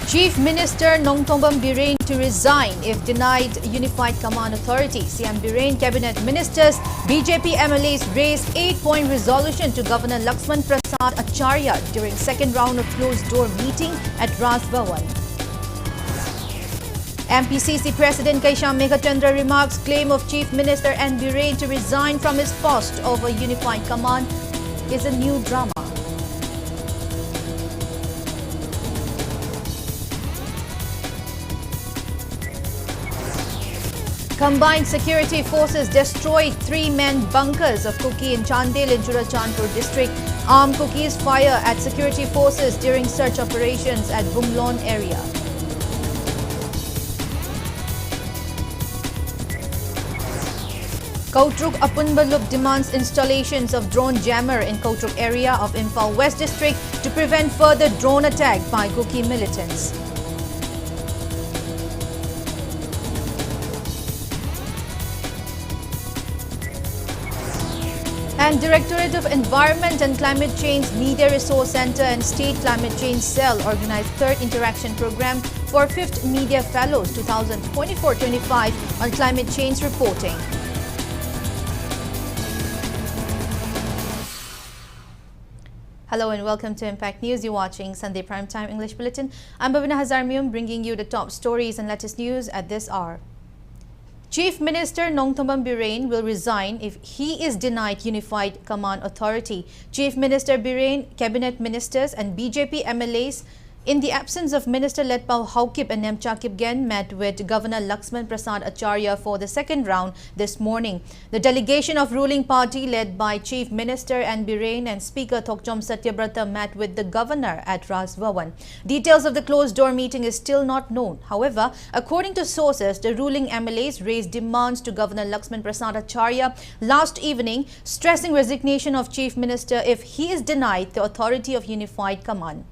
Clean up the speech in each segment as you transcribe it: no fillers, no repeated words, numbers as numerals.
Chief Minister Nongthombam Birren to resign if denied Unified Command Authority. CM Birren Cabinet Ministers, BJP MLAs raise 8-point resolution to Governor Laxman Prasad Acharya during second round of closed-door meeting at Raj Bhavan. MPCC President Kaisham Megachandra remarks claim of Chief Minister N. Birren to resign from his post over Unified Command is a new drama. Combined security forces destroyed 3-man bunkers of Kuki in Chandel in Churachandpur district. Armed Kukis fire at security forces during search operations at Bumlon area. Kautruk Apunbalup demands installations of drone jammer in Kautruk area of Imphal West district to prevent further drone attack by Kuki militants. And Directorate of Environment and Climate Change Media Resource Center and State Climate Change Cell organized third interaction program for 5th Media Fellows 2024-25 on climate change reporting. Hello and welcome to Impact News. You're watching Sunday Primetime English Bulletin. I'm BABINA HAJARIMAYUM bringing you the top stories and latest news at this hour. Chief Minister Nongthombam Birren will resign if he is denied Unified Command Authority. Chief Minister Birren, Cabinet Ministers and BJP MLAs in the absence of Minister Letpao Haukip and Nemchakip Gen met with Governor Laxman Prasad Acharya for the second round this morning. The delegation of ruling party led by Chief Minister N. Birren and Speaker Thokchom Satyabrata met with the Governor at Raj Bhavan. Details of the closed-door meeting is still not known. However, according to sources, the ruling MLAs raised demands to Governor Laxman Prasad Acharya last evening, stressing resignation of Chief Minister if he is denied the authority of Unified Command.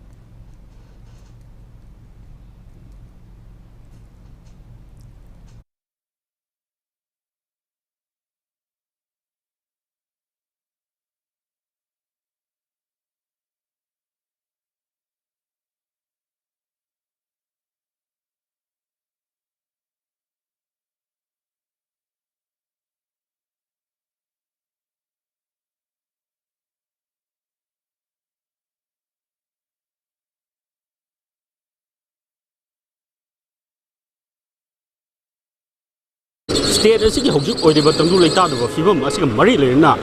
State asigi hojik oideba tangdu leita do fibam asig mari lena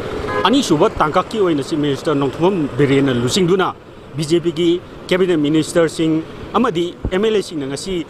ani suba tangka ki oina si Minister Nongthombam Birren lusingduna BJP ki Cabinet Minister sing amadi MLA sing ngasi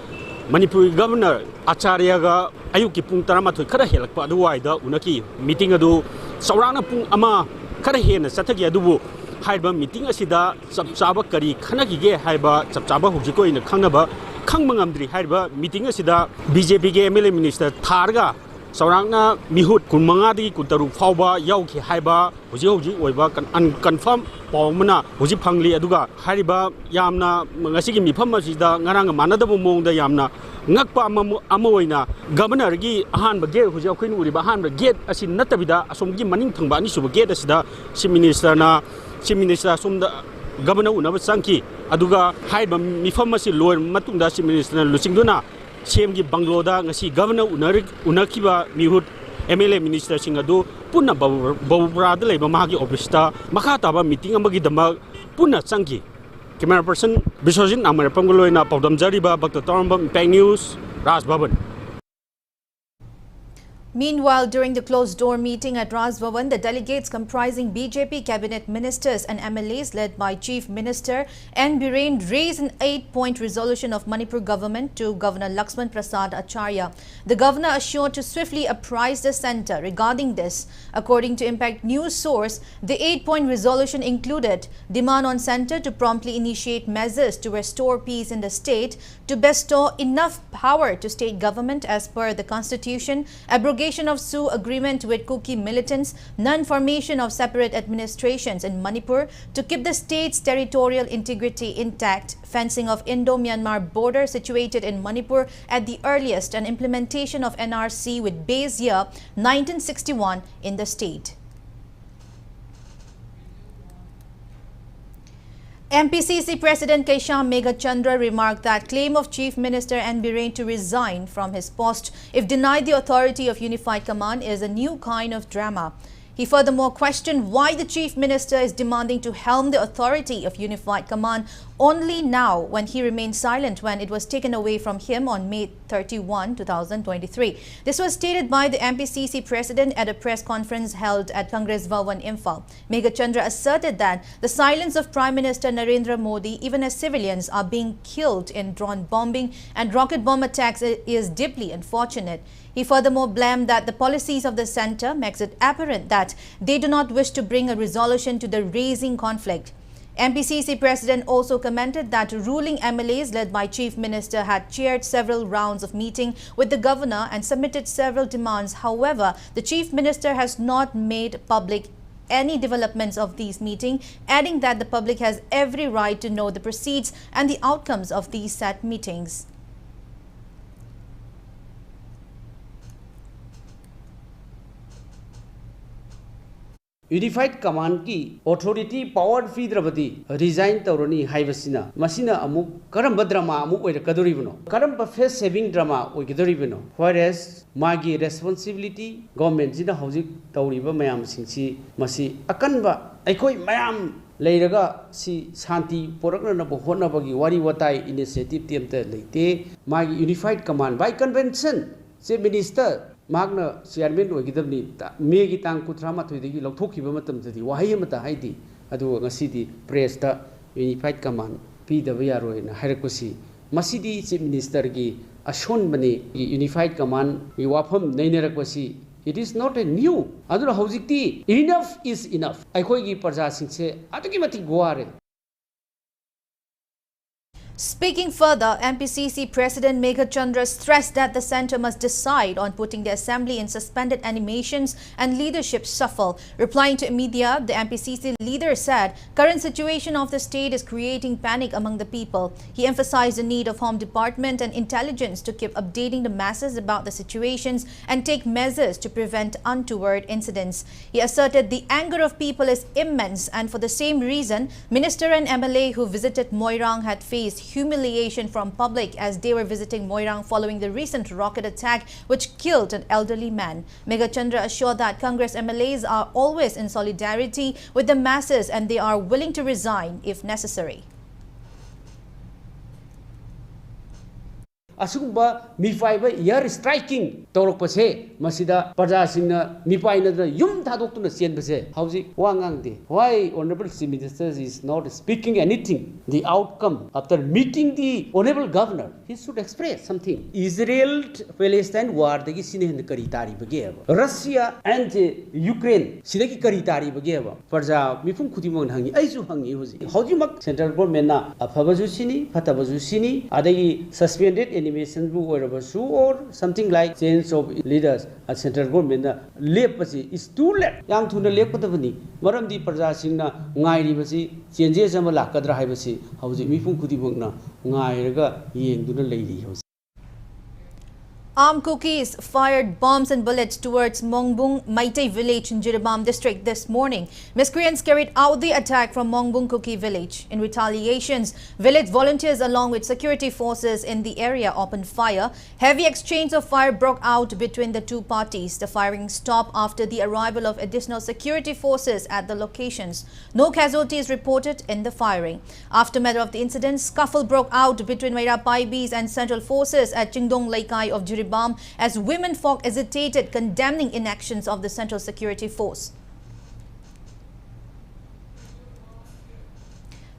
Manipur Governor Acharya ga ayuki pung 13 khara helakpa adu waida unaki meeting adu saurana pung ama khara hena sathagi adubu haiba meeting asida chapchaba kari khanagi ge haiba chapchaba hojik oina khangnaba khangmangamdri haiba meeting asida BJP ge MLA Minister tharga Saurangna mihut kun mangadi kun taruk fauba yauki haiba hoji oiba unconfirmed pawmana hoji phangli aduga hariba yamna ngasigi mifam asida ngarang manadabo mongda yamna ngakpa amoina governor gi ahan ba gate hoji akoin uriba ahan ba gate asi natabida asomgi maning thangba ani suba gate asida chief minister somda governor unaba changki aduga haiba mifam asi loer matungda chief minister lusingduna CMG Bangloda ngasi Governor unakiba mihut MLA Minister singadu punna babura da leba mahagi office ta makha taba meeting amagi dama punna changki camera person Biswajit Amar Pangoloina Pawdam Jariba Bakta Torambam Impact News Raj Bhavan. Meanwhile, during the closed-door meeting at Raj Bhavan, the delegates comprising BJP cabinet ministers and MLAs led by Chief Minister N. Birren raised an 8-point resolution of Manipur government to Governor Laxman Prasad Acharya. The governor assured to swiftly apprise the centre regarding this. According to Impact News source, the 8-point resolution included demand on centre to promptly initiate measures to restore peace in the state, to bestow enough power to state government as per the constitution, abrogation of Sioux agreement with Kuki militants, non-formation of separate administrations in Manipur to keep the state's territorial integrity intact, fencing of Indo-Myanmar border situated in Manipur at the earliest, and implementation of NRC with base year 1961 in the state. MPCC President Kaisham Meghachandra remarked that claim of Chief Minister N. Biren to resign from his post if denied the authority of Unified Command is a new kind of drama. He furthermore questioned why the Chief Minister is demanding to helm the authority of Unified Command only now when he remained silent when it was taken away from him on May 31, 2023. This was stated by the MPCC President at a press conference held at Congress Bhavan, Imphal. Meghachandra asserted that the silence of Prime Minister Narendra Modi, even as civilians are being killed in drone bombing and rocket bomb attacks, is deeply unfortunate. He furthermore blamed that the policies of the centre makes it apparent that they do not wish to bring a resolution to the rising conflict. MPCC President also commented that ruling MLAs led by Chief Minister had chaired several rounds of meeting with the Governor and submitted several demands. However, the Chief Minister has not made public any developments of these meetings, adding that the public has every right to know the proceeds and the outcomes of these said meetings. Unified Command ki authority power feedravati resign taurani haibasina masina amuk karamba drama amuk oirakadoribano karamba face saving drama oigadoribano whereas magi responsibility government jina hojik tauriba mayam singsi masi akanba aikoi mayam leiraga si shanti porakna bo honabagi wari watai initiative tiamta leite magi Unified Command by convention chief minister Magna chairman oigidabni May gi tang kuthra ma thoidagi lokthokhiba matam jadi wahi amata haidi adu ngasidi press ta Unified Command pidaba yaroi na hairakasi masidi chief minister gi ashon bani Unified Command gi wafam nainerakasi it is not a new aduna hojikti enough is enough aikoi gi parja singse adugi mati goare. Speaking further, MPCC President Meghachandra stressed that the centre must decide on putting the assembly in suspended animations and leadership shuffle. Replying to media, the MPCC leader said current situation of the state is creating panic among the people. He emphasized the need of Home Department and intelligence to keep updating the masses about the situations and take measures to prevent untoward incidents. He asserted the anger of people is immense, and for the same reason, Minister and MLA who visited Moirang had faced humiliation from public as they were visiting Moirang following the recent rocket attack which killed an elderly man. Meghachandra assured that Congress MLAs are always in solidarity with the masses and they are willing to resign if necessary. Asugba mifaiba air striking torokpase masida parja singna mipaina da yum thadoktuna chenbase hauji wangangde why honorable chief minister is not speaking anything the outcome after meeting the honorable governor he should express something. Israel Palestine war dagi sine kari tari bage Russia and Ukraine sidagi kari tari bage parja mifum khudimon hangi aisu hangi hoji hauji mak central government na afabaju sini fatabaju sini adagi suspended or something like change of leaders at central government is too late. Yang thuna lepatavani maramdi parja singna ngai ribasi changes ama lakadra haibasi hauji mifum khudibokna ngairaga yengduna leiri hosi. Armed Kukis fired bombs and bullets towards Mongbung Maitai village in Jiribam district this morning. Miscreants carried out the attack from Mongbung Kuki village. In retaliations, village volunteers along with security forces in the area opened fire. Heavy exchange of fire broke out between the two parties. The firing stopped after the arrival of additional security forces at the locations. No casualties reported in the firing. Aftermath of the incident, scuffle broke out between Maira Paibis and central forces at Chingdong Laikai of Jiribam as women folk hesitated, condemning inactions of the Central Security Force.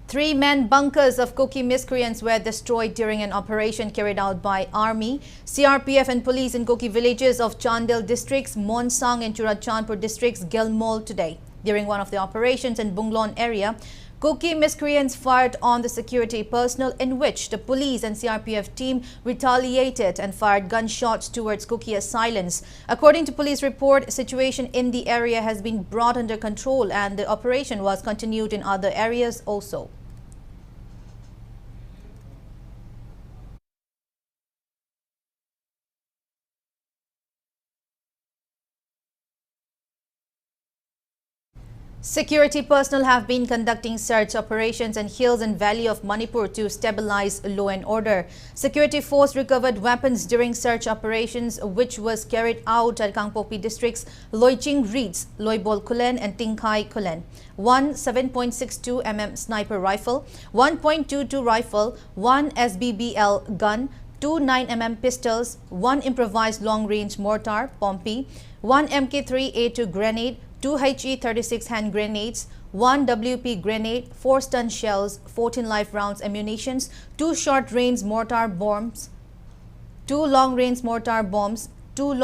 3 man bunkers of Kuki miscreants were destroyed during an operation carried out by Army, CRPF and police in Kuki villages of Chandel districts, Monsang and Churachandpur districts, Gelmol today. During one of the operations in Bunglon area, Kuki miscreants fired on the security personnel, in which the police and CRPF team retaliated and fired gunshots towards Kuki assailants. According to police report, situation in the area has been brought under control and the operation was continued in other areas also. Security personnel have been conducting search operations in hills and valley of Manipur to stabilize law and order. Security force recovered weapons during search operations which was carried out at Kangpokpi districts Loiching Reeds, Loibol Kulen and Tingkai Kulen. One 7.62 mm sniper rifle, 1.22 rifle, one SBBL gun, two 9 mm pistols, one improvised long-range mortar, Pompi, one MK3A2 grenade, 2 HE-36 hand grenades, 1 WP grenade, 4 stun shells, 14 live rounds ammunitions, 2 short-range mortar bombs, 2 long-range mortar bombs, 1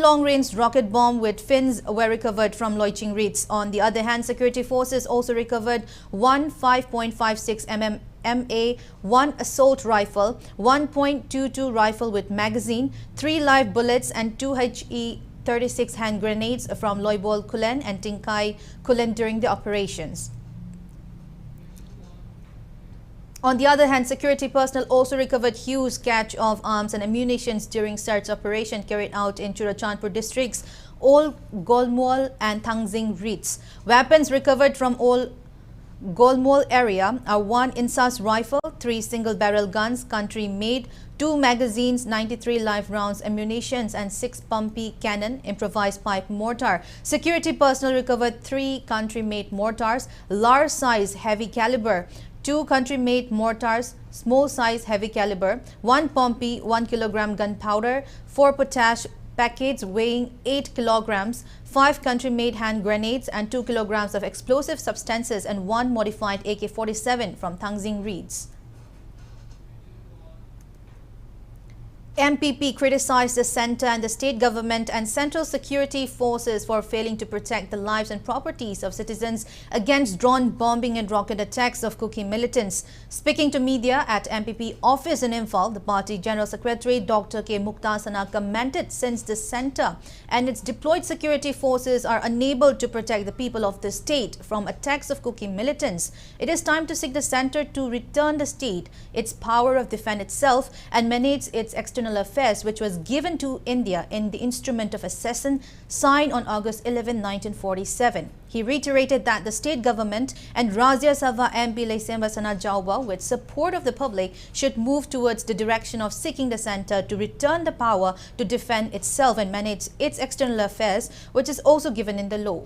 long-range rocket bomb with fins were recovered from Loiching Reeds. On the other hand, security forces also recovered one 5.56 mm MA, 1 assault rifle, 1.22 rifle with magazine, 3 live bullets and 2 HE-36 hand grenades from Loibol Kulen and Tingkai Kulen during the operations. On the other hand, security personnel also recovered huge catch of arms and ammunitions during search operation carried out in Churachandpur districts, Ol Golmol and Thangzing Reeds. Weapons recovered from Ol Golmol area are 1 Insas rifle, 3 single-barrel guns, country-made, 2 magazines, 93 live rounds ammunitions and 6 pumpy cannon, improvised pipe mortar. Security personnel recovered 3 country-made mortars, large size heavy caliber, 2 country-made mortars, small size heavy caliber, 1 pumpy, 1 kilogram gunpowder, 4 potash packets weighing 8 kilograms, 5 country-made hand grenades and 2 kilograms of explosive substances and 1 modified AK-47 from Thangzing Reeds. MPP criticized the centre and the state government and central security forces for failing to protect the lives and properties of citizens against drone bombing and rocket attacks of Kuki militants. Speaking to media at MPP office in Imphal, the party General Secretary Dr. K. Muktasana commented since the centre and its deployed security forces are unable to protect the people of the state from attacks of Kuki militants, it is time to seek the centre to return the state its power of defend itself and manage its external affairs, which was given to India in the Instrument of Accession signed on August 11, 1947. He reiterated that the state government and Rajya Sabha MP Leisemba Sana Jauba, with support of the public, should move towards the direction of seeking the centre to return the power to defend itself and manage its external affairs, which is also given in the law.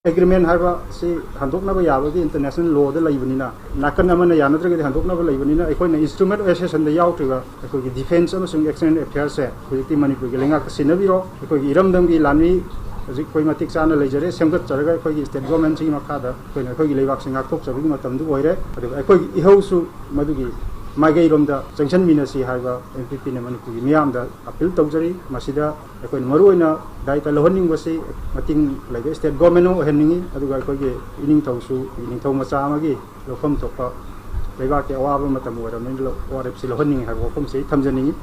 Agreement haiba si handoknaba yabagi international law da laibunina nakan amana yanadraga handoknaba laibunina aikoina instrument of accession da yautriga aikogi defense amasung external affairs se hojikti manipur gi lenga sinabiro aikogi iramdam gi lanmi hojik koi matik chana leijare semgat charaga aikogi state government si makada koina aikogi leibak singa thok chabigi matamdu oire adu aikogi ihausu madugi magai romda junction minasi haiba MPP ne manipur gi miyamda appeal tawjari masida aikoina maruina daita lohning wasi mating laiga state government no heningi aduga aikogi ining thawsu ining thaw macha amagi lofam thokpa leiba ke awaba matam oramni lo orep si lohning haiba kom se thamjani.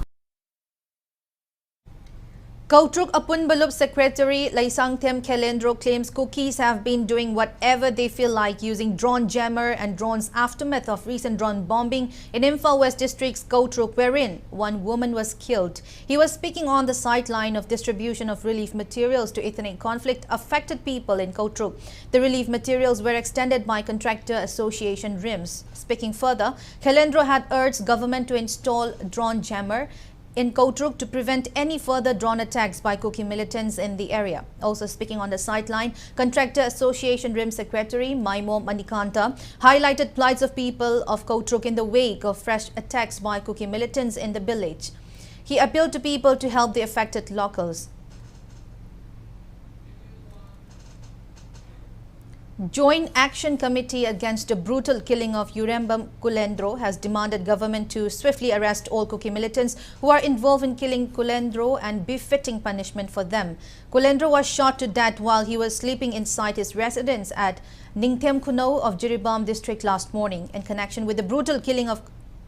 Kautruk Apunbalup Secretary Laisangthem Khelendro claims cookies have been doing whatever they feel like using drone jammer and drones aftermath of recent drone bombing in Imphal West District's Kautruk, wherein one woman was killed. He was speaking on the sideline of distribution of relief materials to ethnic conflict affected people in Kautruk. The relief materials were extended by Contractor Association RIMS. Speaking further, Khelendro had urged government to install drone jammer in Kautruk to prevent any further drone attacks by Kuki militants in the area. Also speaking on the sideline, Contractor Association RIM Secretary Maimo Manikanta highlighted plights of people of Kautruk in the wake of fresh attacks by Kuki militants in the village. He appealed to people to help the affected locals. Joint Action Committee against the brutal killing of Urembam Kulendro has demanded government to swiftly arrest all Kuki militants who are involved in killing Kulendro and befitting punishment for them. Kulendro was shot to death while he was sleeping inside his residence at Ningthem Kuno of Jiribam district last morning. In connection with the brutal killing of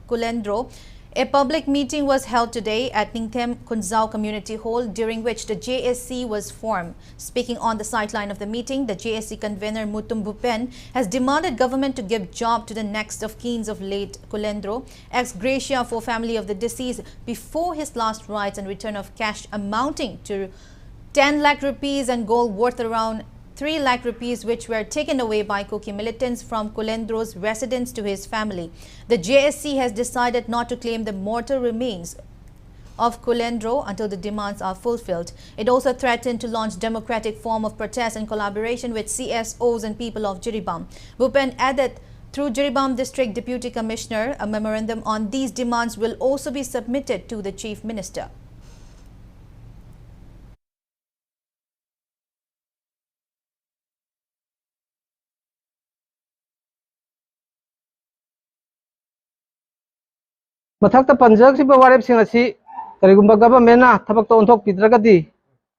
Kulendro, A public meeting was held today at Ningthem Kunzao Community Hall, during which the JSC was formed. Speaking on the sideline of the meeting, the JSC convener Mutum Bhupen has demanded government to give job to the next of kin of late Kulendro, ex gratia for family of the deceased before his last rites, and return of cash amounting to 10 lakh rupees and gold worth around 3 lakh rupees, which were taken away by Kuki militants from Kulendro's residence to his family. The JSC has decided not to claim the mortal remains of Kulendro until the demands are fulfilled. It also threatened to launch democratic form of protest in collaboration with CSOs and people of Jiribam. Bhupen added, through Jiribam District Deputy Commissioner, a memorandum on these demands will also be submitted to the Chief Minister. Mathakta panjak si bawarep sing asi karigumba government na thabak to onthok pidragadi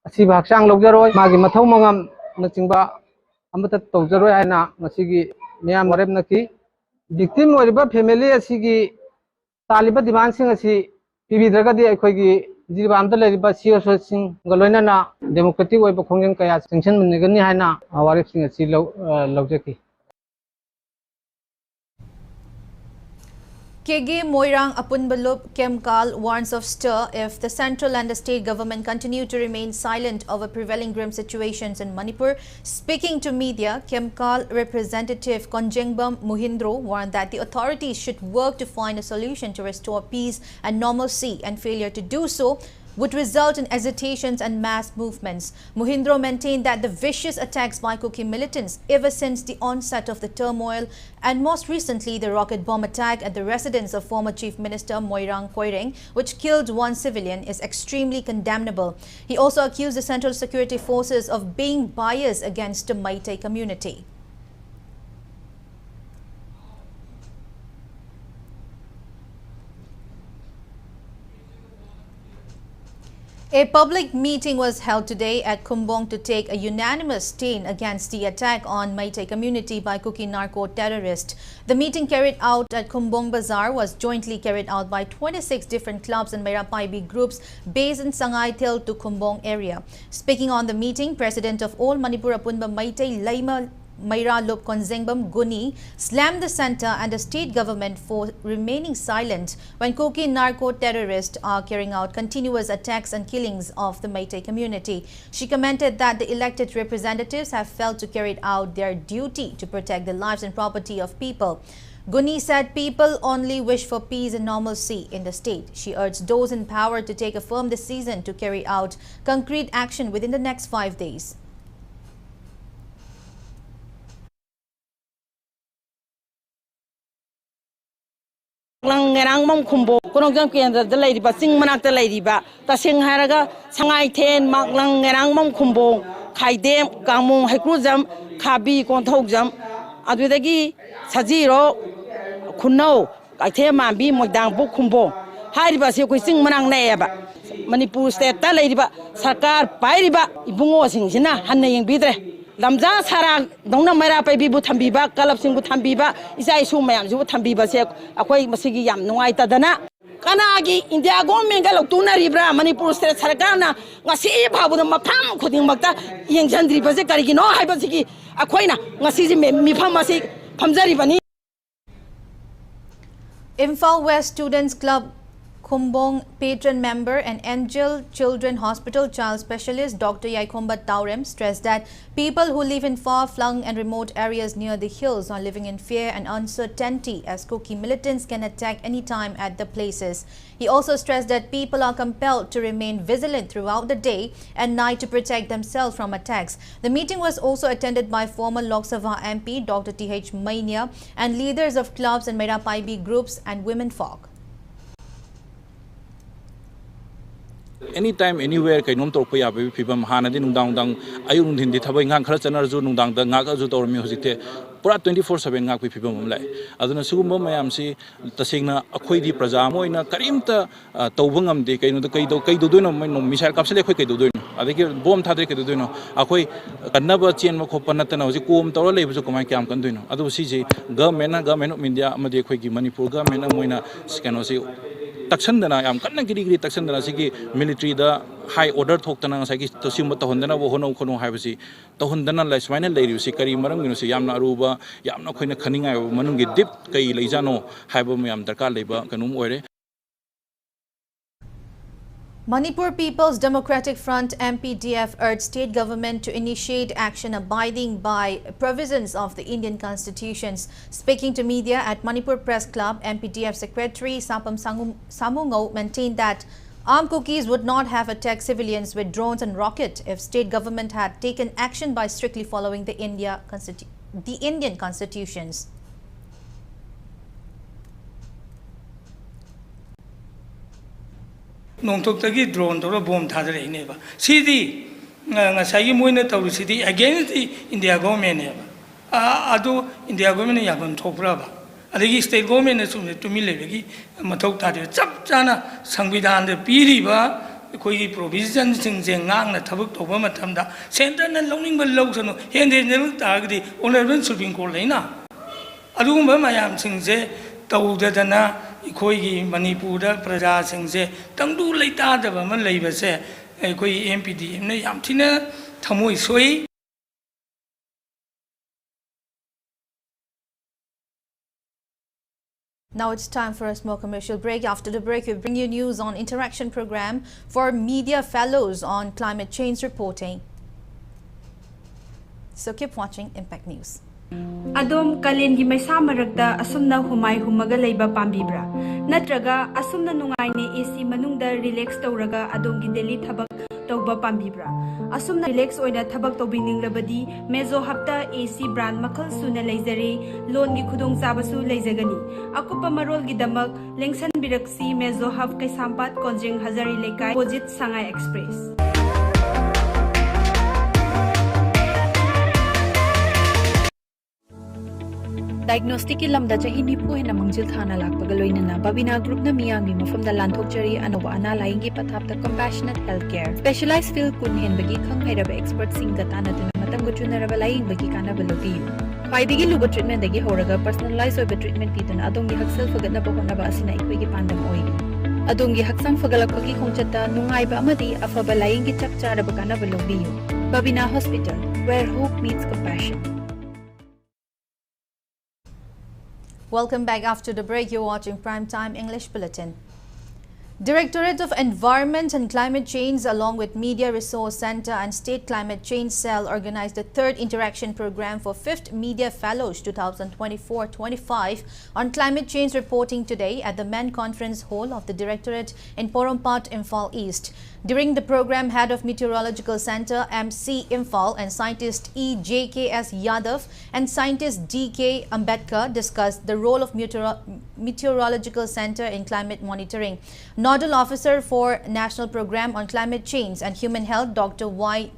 asi baksang logjaroi magi mathau mangam na chingba amata tawjaroi haina ngasigi miyam warep naki victim oriba family asigi taliba demand sing asi pibidragadi aikhoigi jiribam da leriba CSO sing galoina na democratic oiba khongjang kaya sanction munigani haina warep sing asi logjaki. KG Moirang Apunbalup Kemkal warns of stir if the central and the state government continue to remain silent over prevailing grim situations in Manipur. Speaking to media, Kemkal representative Konjengbam Muhindro warned that the authorities should work to find a solution to restore peace and normalcy, and failure to do so would result in hesitations and mass movements. Muhindro maintained that the vicious attacks by Kuki militants ever since the onset of the turmoil, and most recently the rocket bomb attack at the residence of former Chief Minister Moirang Koireng, which killed one civilian, is extremely condemnable. He also accused the Central Security Forces of being biased against the Meitei community. A public meeting was held today at Kumbong to take a unanimous stand against the attack on Meitei community by Kuki narco terrorists. The meeting carried out at Kumbong Bazaar was jointly carried out by 26 different clubs and Meirapaibi groups based in Sangai Til to Kumbong area. Speaking on the meeting, President of All Manipur Apunba Meitei Laima Maira Lop Konzengbam Guni slammed the centre and the state government for remaining silent when Kuki narco-terrorists are carrying out continuous attacks and killings of the Meitei community. She commented that the elected representatives have failed to carry out their duty to protect the lives and property of people. Guni said people only wish for peace and normalcy in the state. She urged those in power to take a firm decision to carry out concrete action within the next 5 days. Ngerang mong kumbo kunong jang kendra da leiriba sing manak da leiriba ta sing haraga sangai ten maklang ngerang mong kumbo khaidem kamung hekrujam khabi konthokjam adudagi sajiro khunno aithe mambi moidang bu kumbo hariba se koi sing manak naeba Manipur state ta leiriba sarkar pairiba ibungo singsina hanna yengbidre Lamza Sara Dona Mera Baby Butambiba, Galap Sing Butambiba, Isai Sumayam, Zutambiba, Aquay Masigi Yam, Noaita Dana. Kanagi, India Gomengal, Tuna Ribra, Manipur State Saragana, Nasi Pabu, Mapam, Cutting Mata, Yang Jandri Bazakarino, Hibasiki, Aquina, Nasi Mipamasi, Pamzaribani. Imphal West Students Club Kumbong patron member and Angel Children Hospital child specialist Dr. Yaikomba Taurem stressed that people who live in far-flung and remote areas near the hills are living in fear and uncertainty as Kuki militants can attack any time at the places. He also stressed that people are compelled to remain vigilant throughout the day and night to protect themselves from attacks. The meeting was also attended by former Lok Sabha MP Dr. T.H. Mainia and leaders of clubs and Meirapaibi groups and women folk. Anytime, anywhere, kay nom torpo ya baby pibam hana din nungdang dang ayun hindi thabay ngang khara chanar ju nungdang da ngak ju tor mi hojite pura 24/7 ngak pibam mom lai aduna sugumba mayam si tasengna akhoi di praja moina karimta tawbangam de kay no da kay do doino no misal kapsale khoi kay do doino adiki bom thadre kay do doino akhoi kannaba chen ma khopa natana hoji kom tor lei bu komai kyam kan doino adu si je government of India amadi khoi gi Manipur government moina sikano si taksandana yam kanna giri taksandana sigi military da high order thoktana ngasagi tosim tahondana bo hono khono haibasi tahondana lai smaina leiri si kari marang ginu si yamna aruba yamna khoina khaninga manungi dip kai leijano haiba mayam darkar leiba kanum oire. Manipur People's Democratic Front MPDF urged state government to initiate action abiding by provisions of the Indian constitutions. Speaking to media at Manipur Press Club, MPDF Secretary Sapam Samungo maintained that armed cookies would not have attacked civilians with drones and rockets if state government had taken action by strictly following the Indian constitutions. Nongtokagi drone to bomb thadre neba. Sidi ngasai moina tawru sidi against the India government neba. Adu India government yabam thokra ba. Adigi state government sumne to milegi mathok thadre chap chana sangvidhan de piri ba koi provision sing ngang na thabuk thoba matamda center na longning ba lawsano hende nel tagdi honorable supreme court leina. Adu ba mayam sing je tawdana Koi Manipur Praja Singse, Tandu Leta the Vaman Labase, Koi MPD, Yamtina, Tamui Sui. Now it's time for a small commercial break. After the break, we bring you news on interaction program for media fellows on climate change reporting. So keep watching Impact News. Adom kalengi may samaragda asumna humay humaga layba pambibra. Natraga asumna nungay ni AC manungda relax tawraga adong gindeli thabak tawba pambibra. Asumna relax oida thabak tawbingning labadi mezo hapta AC brand makal suna layzare loan gi khudong sabasu layzagani. Akupa marol gi damak lengsan biraksi mezo hap kay sampat konjeng Hazari Lekay Opposite Sangay Express. Diagnostic lamda jahi nipu hena mangjil thana lakpaga loinana BABINA group na miyangni mafamda lanthokjari anoba ana laingi pathapta compassionate healthcare specialized field kun henbagi khanghairaba expert singa tanaduna matamga chunaraba laing bagi kanaba lobiyu khwaidigi luba treatment dagi horaga personalized oiba treatment pidana adongi haksal fagatnaba honaba asina ikoigi pandam oigi adongi haksang fagalakpagi khongchatta nungaiba amadi afaba laingi chapcharaba kanaba lobiyu BABINA Hospital, where hope meets compassion. Welcome back. After the break, you're watching Primetime English Bulletin. Directorate of Environment and Climate Change along with Media Resource Center and State Climate Change Cell organized the third interaction program for 5th Media Fellows 2024-25 on climate change reporting today at the Men Conference Hall of the Directorate in Porompat, Imphal East. During the program, Head of Meteorological Center MC Imphal and scientist EJKS Yadav and scientist DK Ambedkar discussed the role of Meteorological Center in climate monitoring. Nodal Officer for National Program on Climate Change and Human Health, Dr. Y.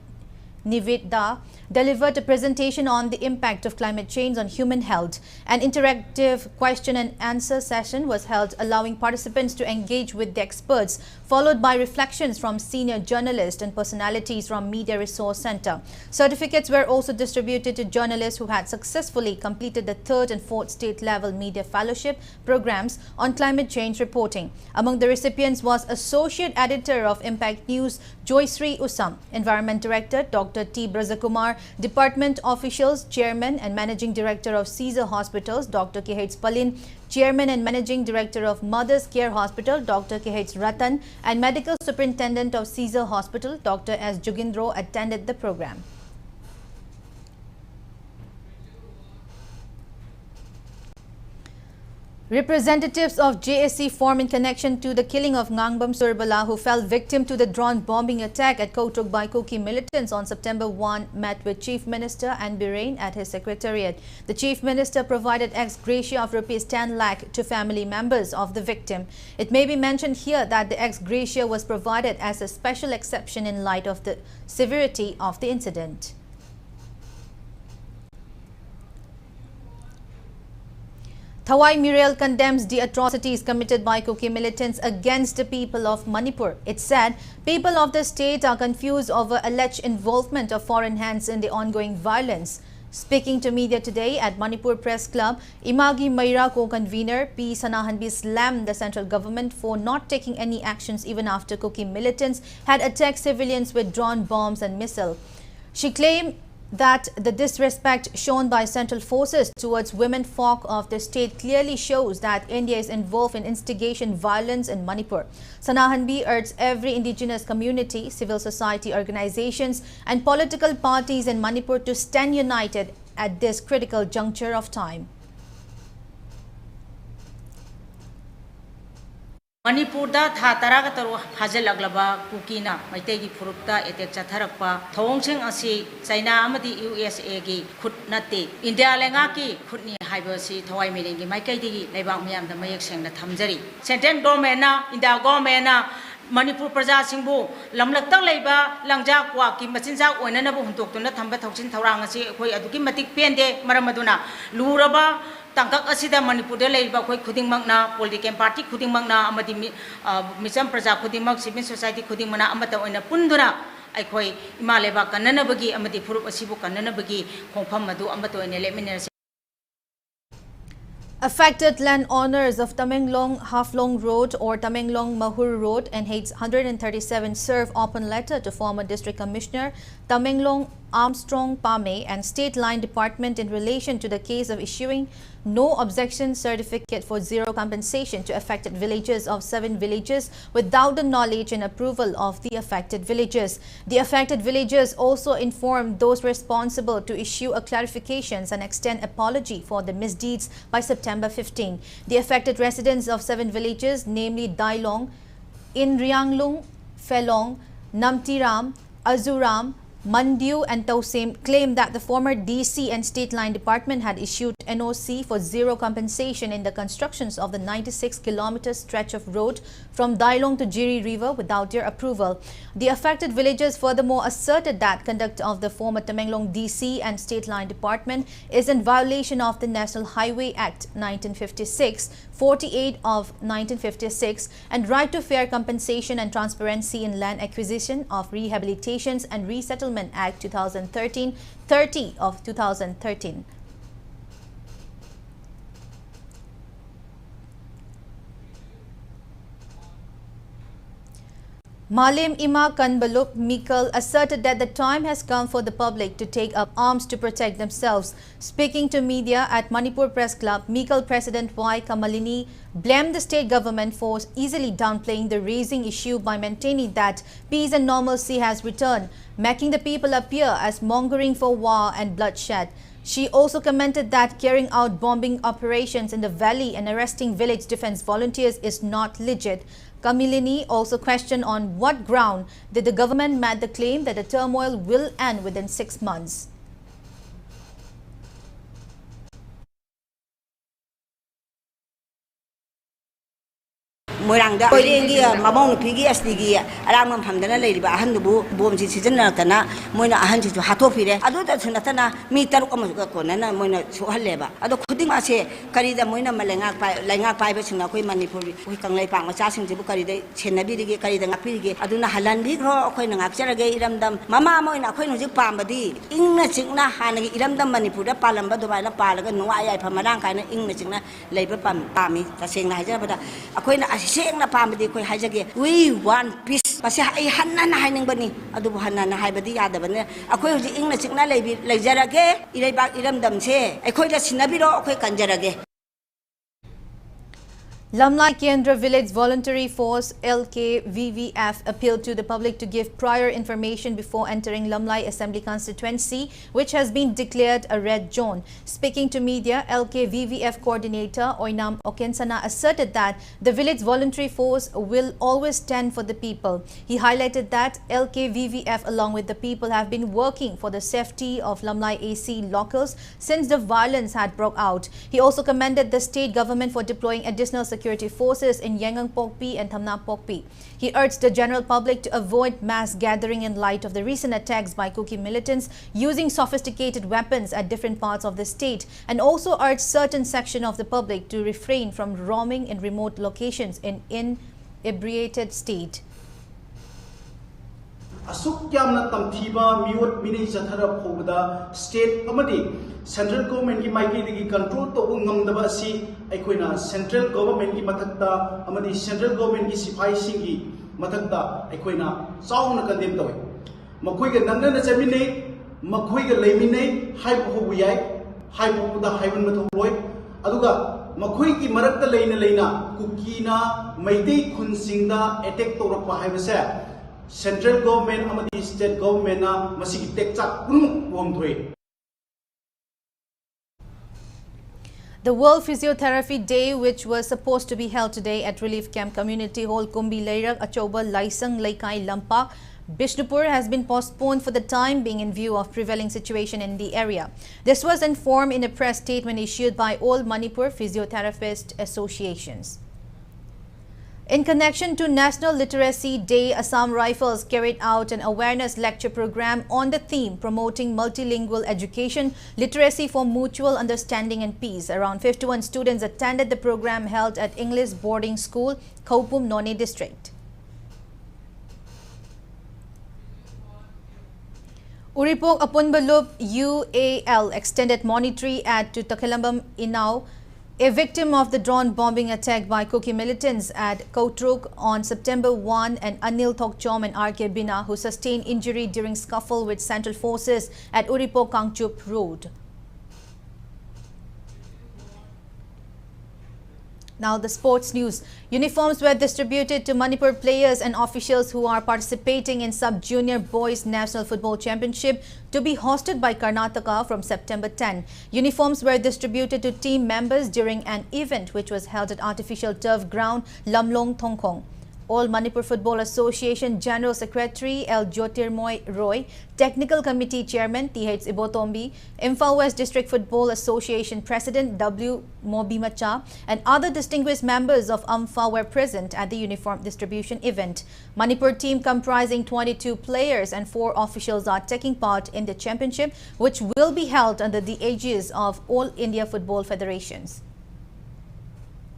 Nivedda, delivered a presentation on the impact of climate change on human health. An interactive question and answer session was held, allowing participants to engage with the experts, followed by reflections from senior journalists and personalities from Media Resource Center. Certificates were also distributed to journalists who had successfully completed the 3rd and 4th state-level media fellowship programs on climate change reporting. Among the recipients was Associate Editor of Impact News, Joysri Usam, Environment Director, Dr. T. Brajakumar, Department Officials, Chairman and Managing Director of Seizure Hospitals, Dr. K.H. Palin, Chairman and Managing Director of Mother's Care Hospital, Dr. K.H. Ratan, and Medical Superintendent of Seizure Hospital, Dr. S. Jugindro, attended the program. Representatives of JSC formed in connection to the killing of Ngangbam Surbala, who fell victim to the drone bombing attack at Kotuk by Kuki militants on September 1, met with Chief Minister and Birain at his secretariat. The Chief Minister provided ex gratia of Rs 10 lakh to family members of the victim. It may be mentioned here that the ex gratia was provided as a special exception in light of the severity of the incident. Thawai Muriel condemns the atrocities committed by Kuki militants against the people of Manipur. It said people of the state are confused over alleged involvement of foreign hands in the ongoing violence. Speaking to media today at Manipur Press Club, Imagi Maira co-convener P. Sanahanbi slammed the central government for not taking any actions even after Kuki militants had attacked civilians with drone bombs and missiles. She claimed that the disrespect shown by central forces towards women folk of the state clearly shows that India is involved in instigation violence in Manipur. Sanahanbi urged every indigenous community, civil society organizations and political parties in Manipur to stand united at this critical juncture of time. Manipur da tha taraga taru hajalagba kukina maitegi furupta etek chatharakpa thawongcheng asi China amadi USA gi khut nate India lenga ki khutni haibasi thawai merengi maikaidigi leibak miyam da mayek sengna thamjari central government na India government na Manipur praja singbu lamlaktang leiba langja kwa ki machinja oinana bu huntoktuna thamba thauchin thawrang asi khoi aduki matik pende maramaduna luraba Tangkak asida Manipur de leiba khoi khudingmakna political party khudingmakna amadi misam praja khudingmak civil society khudingmana amata oina punduna aikhoi imaleba kannanabagi amadi furup asibu kannanabagi khongpham madu amata oina leminner. Affected landowners of Tamenglong Haflong Road or Tamenglong Mahur Road and NH 137 serve open letter to former District Commissioner Tamenglong Armstrong Pame and State Line Department in relation to the case of issuing no objection certificate for zero compensation to affected villages of 7 villages without the knowledge and approval of the affected villages. The affected villages also informed those responsible to issue a clarifications and extend apology for the misdeeds by September 15. The affected residents of 7 villages, namely Dailong, Inrianglung, Felong, Namtiram, Azuram, Mandiu and Tausem claimed that the former DC and State Line Department had issued NOC for zero compensation in the constructions of the 96-kilometer stretch of road from Dailong to Jiri River without their approval. The affected villagers furthermore asserted that conduct of the former Tamenglong DC and State Line Department is in violation of the National Highway Act 1956, 48 of 1956 and right to fair compensation and transparency in land acquisition of Rehabilitations and Resettlement Act 2013, 30 of 2013. Malim Ima Kanbaluk Mikal asserted that the time has come for the public to take up arms to protect themselves. Speaking to media at Manipur Press Club, Mikal President Y. Kamalini blamed the state government for easily downplaying the raising issue by maintaining that peace and normalcy has returned, making the people appear as mongering for war and bloodshed. She also commented that carrying out bombing operations in the valley and arresting village defense volunteers is not legit. Kamilini also questioned on what ground did the government make the claim that the turmoil will end within 6 months. Moirangda koirengi mamong pigi asdigi aramam hamdana leiriba ahandubu bomji sijanatana moina ahanji ju hatopire adu da sunatana mi taruk amuga konana moina sohaleba adu khuding ase karida moina malenga pai ba singna koi Manipur koi kanglai pang macha sing jibu karida chenabi dige karida ngapirige aduna halanbi gro koi nangap charage iramdam mama moina koi nuji pambadi ingna chingna hanagi iramdam Manipur da palamba dubaina palaga nuwa yai pamarang kaina ingna chingna leiba pami ta singna hajabada akoina we want peace. Kasi ay hanan na haning bani adu hanan na hay badi yada bani akoy huji ing na chingna lejarage ilay bak iramdam se akoy da sinabiro akoy kanjarage. Lamlai Kendra Village Voluntary Force LKVVF appealed to the public to give prior information before entering Lamlai Assembly constituency, which has been declared a red zone. Speaking to media, LKVVF coordinator Oinam Okensana asserted that the village voluntary force will always stand for the people. He highlighted that LKVVF along with the people have been working for the safety of Lamlai AC locals since the violence had broke out. He also commended the state government for deploying additional security forces in Yengang Pokpi and Thamna Pokpi. He urged the general public to avoid mass gathering in light of the recent attacks by Kuki militants using sophisticated weapons at different parts of the state, and also urged certain section of the public to refrain from roaming in remote locations in inebriated state. asuk yamna tamthiba miwat mini chathara phobda state amadi central government ki maiki digi control to ngamdaba si aikoina central government ki mathakta amadi central government ki sipai singi mathakta aikoina chauna condemn toy makoi ga nanna na chamine makoi ga leimine hai phobu yai hai phobu da hai ban mathoi aduga makoi ki marakta leina kukina maidei khunsingda attack torakpa haibase central government amadi state government na masigi tekchak kunum womthoi. The World Physiotherapy Day, which was supposed to be held today at Relief Camp Community Hall, Kumbi Leirak, Achoba, Laisang, Laikai, Lampak, Bishnupur, has been postponed for the time being in view of prevailing situation in the area. This was informed in a press statement issued by all Manipur Physiotherapist Associations. In connection to National Literacy Day, Assam Rifles carried out an awareness lecture program on the theme promoting multilingual education, literacy for mutual understanding and peace. Around 51 students attended the program held at English Boarding School, Kaupum, Noni District. Uripok Apunbalup UAL extended monetary aid to Takilambam Inau, a victim of the drone bombing attack by Kuki militants at Kautruk on September 1, and Anil Thokchom and RK Bina, who sustained injury during scuffle with Central Forces at Uripok Kangchup Road. Now the sports news. Uniforms were distributed to Manipur players and officials who are participating in Sub-Junior Boys National Football Championship to be hosted by Karnataka from September 10. Uniforms were distributed to team members during an event which was held at artificial turf ground Lamlong, Thongkong. All Manipur Football Association General Secretary L. Jyotirmoy Roy, Technical Committee Chairman T.H. Ibotombi, Imphal West District Football Association President W. Mobimacha, and other distinguished members of AMFA were present at the uniform distribution event. Manipur team comprising 22 players and 4 officials are taking part in the championship, which will be held under the aegis of All India Football Federations.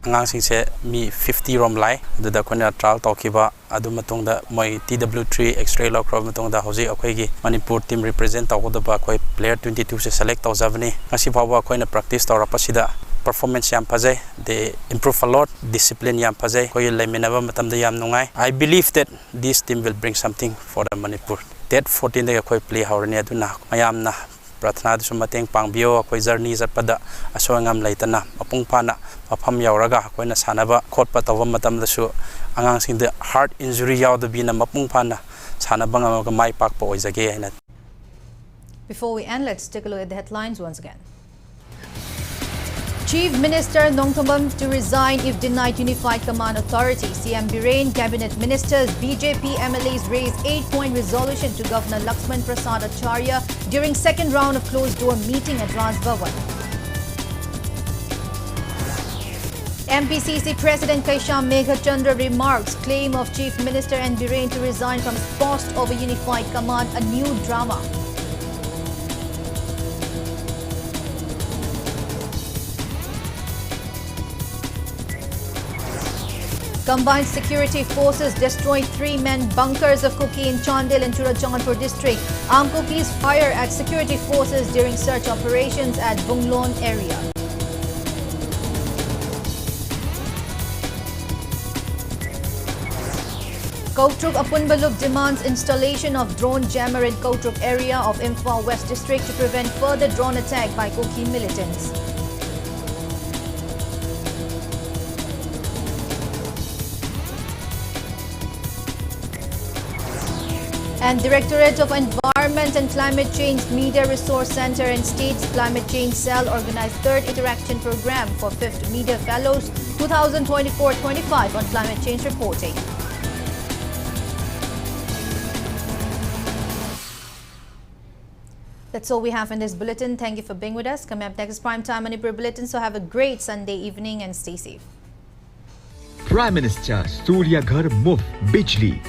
Angangsingse mi 50 rom lai da kona trial tokiba adu matungda moi TW3 X-ray lokro matungda hoji akhoi gi Manipur team represent tawda khoi player 22 se select tawjavani ngasi bawa khoina practice tawrapa sida performance yam phajai they improve a lot, discipline yam phajai khoi laiminaba matamda yam nungai. I believe that this team will bring something for the Manipur. That 14 da khoi play hawrani aduna mayam na Prathna Sumateng Pangbio, Koi journey Zapada, Aswangam Laitana, Apung Pana, Apam Yauraga, Koina Sanaba, Kotpat of Matam the Show, announcing the heart injury out the Bina Mapung Pana, Sanabanga Mai Pak Boys again. Before we end, let's take a look at the headlines once again. Chief Minister Nongthombam to resign if denied Unified Command Authority. CM Birain, Cabinet Ministers, BJP MLAs raised 8-point resolution to Governor Laxman Prasad Acharya during second round of closed-door meeting at Raj Bhavan. MPCC President Kaisham Meghachandra remarks claim of Chief Minister N. Birain to resign from post over Unified Command, a new drama. Combined security forces destroyed 3-man bunkers of Kuki in Chandel and Churachandpur district. Armed Kukis fire at security forces during search operations at Bunglon area. Kautruk Apunbalup demands installation of drone jammer in Kautruk area of Imphal West district to prevent further drone attack by Kuki militants. And Directorate of Environment and Climate Change Media Resource Center and State's Climate Change Cell organized 3rd Interaction Program for 5th Media Fellows 2024-25 on climate change reporting. That's all we have in this bulletin. Thank you for being with us. Coming up next is Primetime Manipur Bulletin, so have a great Sunday evening and stay safe. Prime Minister Surya Ghar Muft Bijli